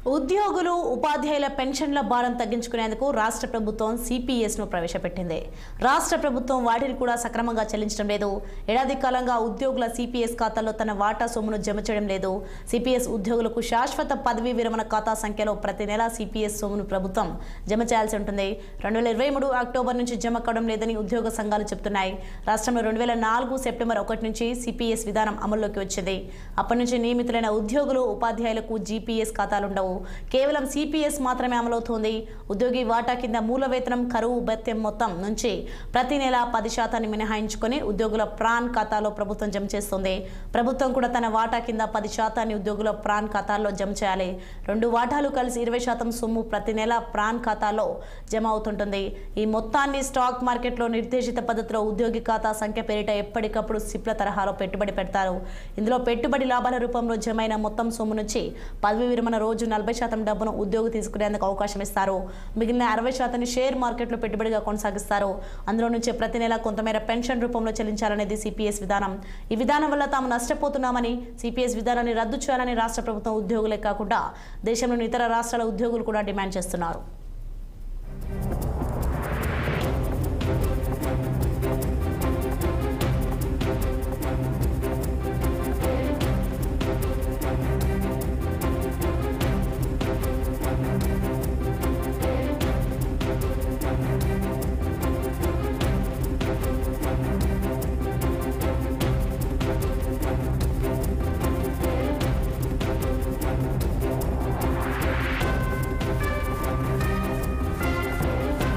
ఉద్యోగులు ఉపాధ్యాయుల పెన్షన్ల భారం తగ్గించుకునేందుకు రాష్ట్ర ప్రభుత్వం సిపిఎస్ ను ప్రవేశపెట్టింది. రాష్ట్ర ప్రభుత్వం వాటిని కూడా సక్రమంగా చెల్లించడం లేదు. ఏడాది కాలంగా ఉద్యోగుల సిపిఎస్ ఖాతాల్లో తన వాటా సొమ్మును జమ చేయడం లేదు. సిపిఎస్ ఉద్యోగులకు శాశ్వత పదవీ విరమణ ఖాతా సంఖ్యలో ప్రతి నెల సిపిఎస్ సొమ్మును ప్రభుత్వం జమ చేయాల్సి ఉంటుంది. 2023 అక్టోబర్ నుంచి జమ కావడం లేదని ఉద్యోగ సంఘాలు చెబుతున్నాయి. రాష్ట్రంలో 2004 సెప్టెంబర్ 1 నుంచి సిపిఎస్ విధానం అమల్లోకి వచ్చింది. అప్పటి నుంచి నియమితులైన ఉద్యోగులు ఉపాధ్యాయులకు జిపిఎస్ ఖాతాలుండవు. కేవలం సిపిఎస్ మాత్రమే అమలవుతోంది. ఉద్యోగి వాటా కింద మూల వేతనం, కరువు భత్యం మొత్తం నుంచి ప్రతి నెల 10% మినహాయించుకొని ఉద్యోగుల ప్రాన్ ఖాతాలో ప్రభుత్వం జమ చేస్తుంది. ప్రభుత్వం కూడా తన వాటా కింద 10% ఉద్యోగుల ప్రాన్ ఖాతాల్లో జమ చేయాలి. 2 వాటాలు కలిసి 20% సొమ్ము ప్రతి నెల ప్రాన్ ఖాతాలో జమ అవుతుంటుంది. ఈ మొత్తాన్ని స్టాక్ మార్కెట్లో నిర్దేశిత పద్ధతిలో ఉద్యోగి ఖాతా సంఖ్య పేరిట ఎప్పటికప్పుడు సిప్ల తరహాలో పెట్టుబడి పెడతారు. ఇందులో పెట్టుబడి లాభాల రూపంలో జమైన మొత్తం సొమ్ము నుంచి పదవి విరమణ రోజు 40% డబ్బును ఉద్యోగి తీసుకునేందుకు అవకాశం ఇస్తారు. మిగిలిన 60% షేర్ మార్కెట్లో పెట్టుబడిగా కొనసాగిస్తారు. అందులో నుంచి ప్రతి నెల కొంతమేర పెన్షన్ రూపంలో చెల్లించాలనేది సిపిఎస్ విధానం. ఈ విధానం వల్ల తాము నష్టపోతున్నామని, సిపిఎస్ విధానాన్ని రద్దు చేయాలని రాష్ట్ర ప్రభుత్వం ఉద్యోగులే కాకుండా దేశంలోని ఇతర రాష్ట్రాల ఉద్యోగులు కూడా డిమాండ్ చేస్తున్నారు.